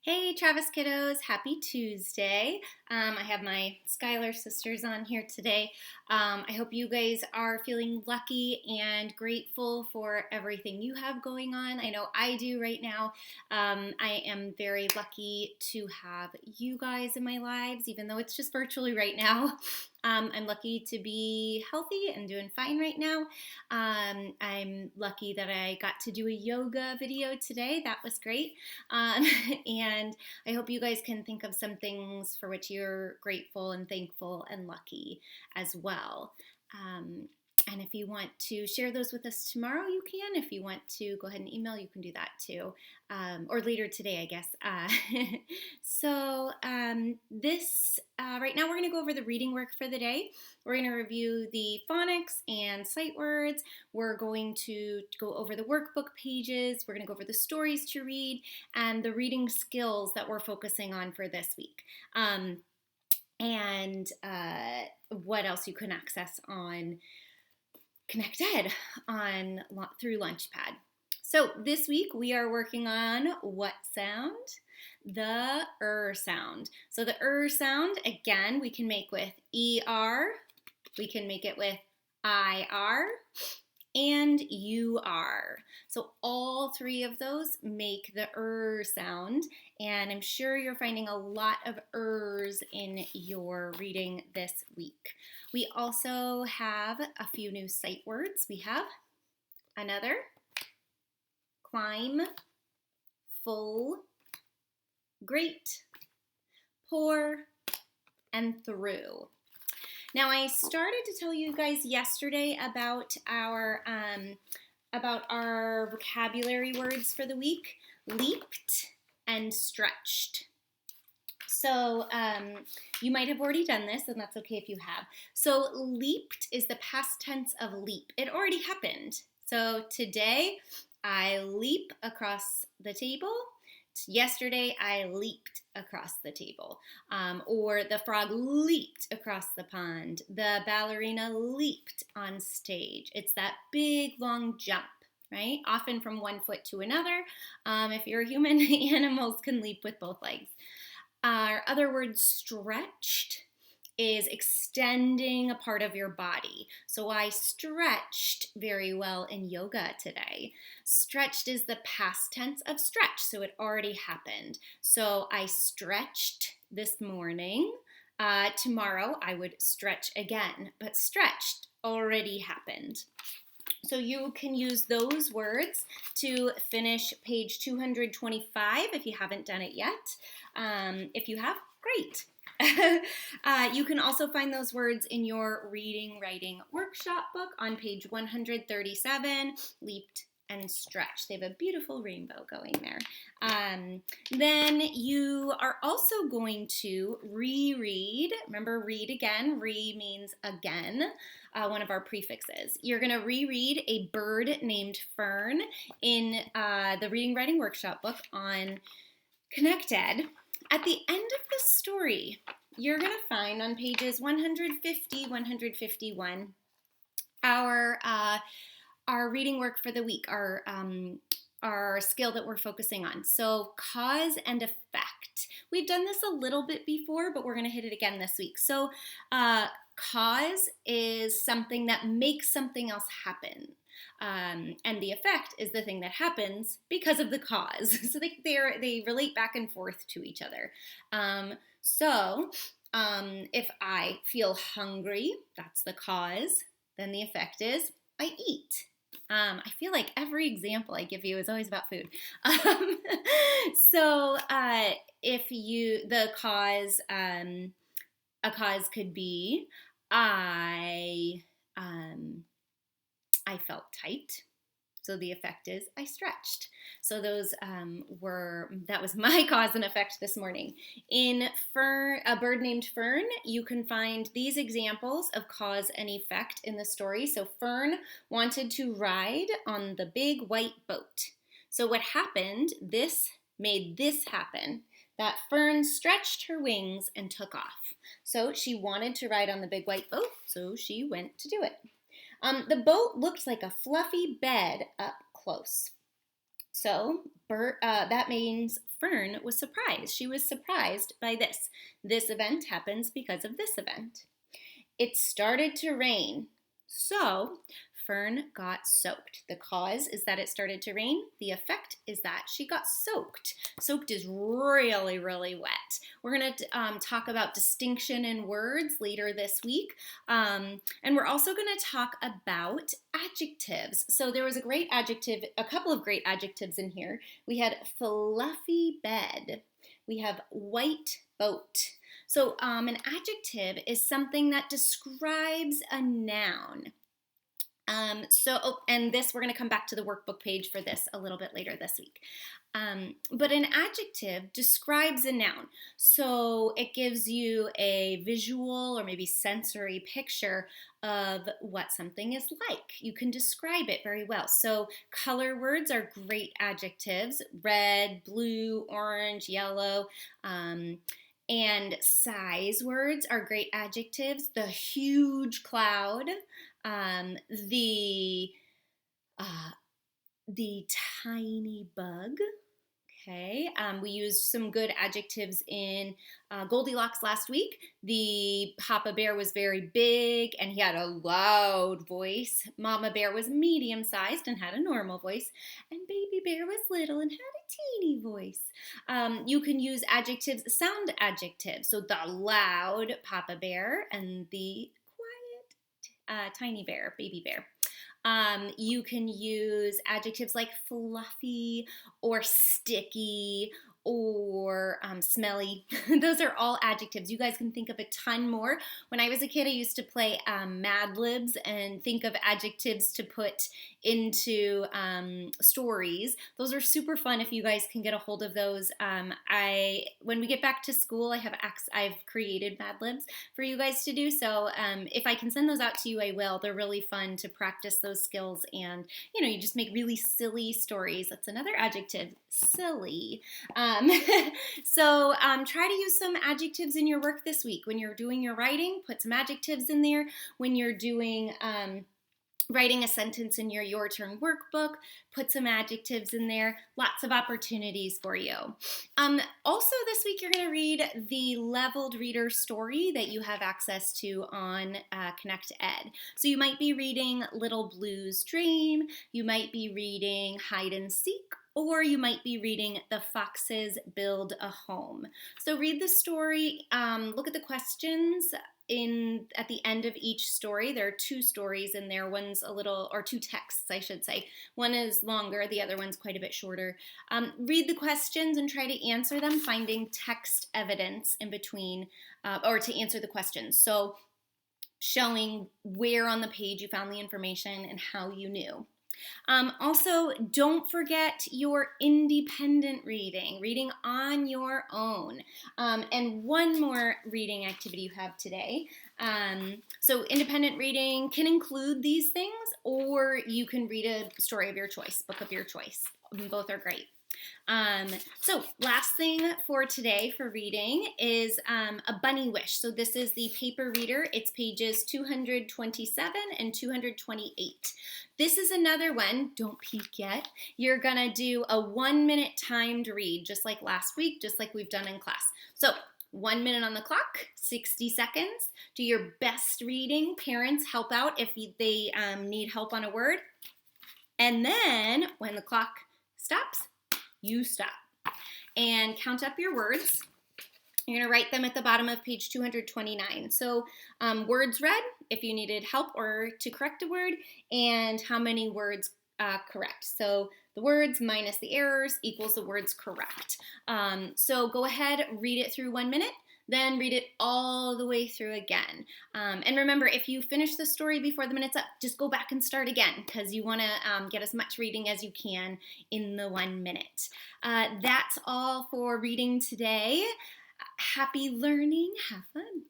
Hey Travis kiddos, happy Tuesday. I have my Skylar sisters on here today. I hope you guys are feeling lucky and grateful for everything you have going on. I know I do right now. I am very lucky to have you guys in my lives, even though it's just virtually right now. I'm lucky to be healthy and doing fine right now. I'm lucky that I got to do a yoga video today. That was great. And I hope you guys can think of some things for which you're grateful and thankful and lucky as well. And if you want to share those with us tomorrow, you can. If you want to go ahead and email, you can do that too. Or later today, I guess. Right now we're going to go over the reading work for the day. We're going to review the phonics and sight words. We're going to go over the workbook pages. We're going to go over the stories to read and the reading skills that we're focusing on for this week. And what else you can access on Connected through Launchpad. So this week we are working on what sound? The sound. So the sound, again, we can make with ER, we can make it with IR, and UR. So all three of those make the sound, and I'm sure you're finding a lot of ers in your reading this week. We also have a few new sight words. We have another, climb, full, great, pour, and through. Now, I started to tell you guys yesterday about our vocabulary words for the week: leaped and stretched. So you might have already done this, and that's okay if you have. So leaped is the past tense of leap. It already happened. So today, I leap across the table. Yesterday, I leaped across the table. Or the frog leaped across the pond. The ballerina leaped on stage. It's that big, long jump, right? Often from one foot to another. If you're a human, animals can leap with both legs. Our other word, stretched, is extending a part of your body. So I stretched very well in yoga today. Stretched is the past tense of stretch, so it already happened. So I stretched this morning. Tomorrow I would stretch again, but stretched already happened. So you can use those words to finish page 225 if you haven't done it yet. If you have, great. You can also find those words in your reading writing workshop book on page 137, leaped and stretched. They have a beautiful rainbow going there. Then you are also going to reread. Remember, read again. Means again, one of our prefixes. You're going to reread A Bird Named Fern in the reading writing workshop book on Connected. At the end of the story, you're going to find on pages 150, 151, our reading work for the week, our skill that we're focusing on. So cause and effect. We've done this a little bit before, but we're going to hit it again this week. So cause is something that makes something else happen. And the effect is the thing that happens because of the cause. So they relate back and forth to each other. If I feel hungry, that's the cause. Then the effect is I eat. I feel like every example I give you is always about food. The cause, a cause could be I felt tight. So the effect is I stretched. So that was my cause and effect this morning. In A Bird Named Fern, you can find these examples of cause and effect in the story. So Fern wanted to ride on the big white boat. So what happened, this made this happen, that Fern stretched her wings and took off. So she wanted to ride on the big white boat, so she went to do it. The boat looked like a fluffy bed up close. So that means Fern was surprised. She was surprised by this. This event happens because of this event. It started to rain, so Fern got soaked. The cause is that it started to rain. The effect is that she got soaked. Soaked is really, really wet. We're going to talk about distinction in words later this week. And we're also going to talk about adjectives. So there was a couple of great adjectives in here. We had fluffy bed. We have white boat. So an adjective is something that describes a noun. And this, we're going to come back to the workbook page for this a little bit later this week. But an adjective describes a noun. So it gives you a visual or maybe sensory picture of what something is like. You can describe it very well. So color words are great adjectives: red, blue, orange, yellow. And size words are great adjectives: the huge cloud, the tiny bug. Okay, we used some good adjectives in Goldilocks last week. The Papa Bear was very big and he had a loud voice. Mama Bear was medium-sized and had a normal voice. And Baby Bear was little and had a teeny voice. You can use adjectives, sound adjectives. So the loud Papa Bear and the quiet tiny bear, Baby Bear. You can use adjectives like fluffy or sticky or smelly. Those are all adjectives. You guys can think of a ton more. When I was a kid, I used to play Mad Libs and think of adjectives to put into stories. Those are super fun if you guys can get a hold of those. When we get back to school, I've created Mad Libs for you guys to do. So if I can send those out to you, I will. They're really fun to practice those skills, and you just make really silly stories. That's another adjective, silly. So try to use some adjectives in your work this week. When you're doing your writing, put some adjectives in there. When you're doing writing a sentence in your turn workbook, put some adjectives in there. Lots of opportunities for you. Also this week you're going to read the leveled reader story that you have access to on Connect Ed. So you might be reading Little Blue's Dream, you might be reading Hide and Seek, or you might be reading The Foxes Build a Home. So read the story, look at the questions at the end of each story. There are two stories in there. One's or two texts, I should say. One is longer, the other one's quite a bit shorter. Read the questions and try to answer them, finding text evidence in between, or to answer the questions. So showing where on the page you found the information and how you knew. Also, don't forget your independent reading on your own. And one more reading activity you have today. So independent reading can include these things, or you can read a story of your choice, book of your choice. Both are great. So last thing for today for reading is a bunny wish. So this is the paper reader. It's pages 227 and 228. This is another one. Don't peek yet. You're gonna do a 1-minute timed read, just like last week, just like we've done in class. So 1 minute on the clock, 60 seconds. Do your best reading. Parents, help out if they need help on a word. And then when the clock stops, you stop. And count up your words. You're going to write them at the bottom of page 229. So words read, if you needed help or to correct a word, and how many words correct. So the words minus the errors equals the words correct. So go ahead, read it through 1 minute, then read it all the way through again. And remember, if you finish the story before the minute's up, just go back and start again, because you want to get as much reading as you can in the 1 minute. That's all for reading today. Happy learning. Have fun.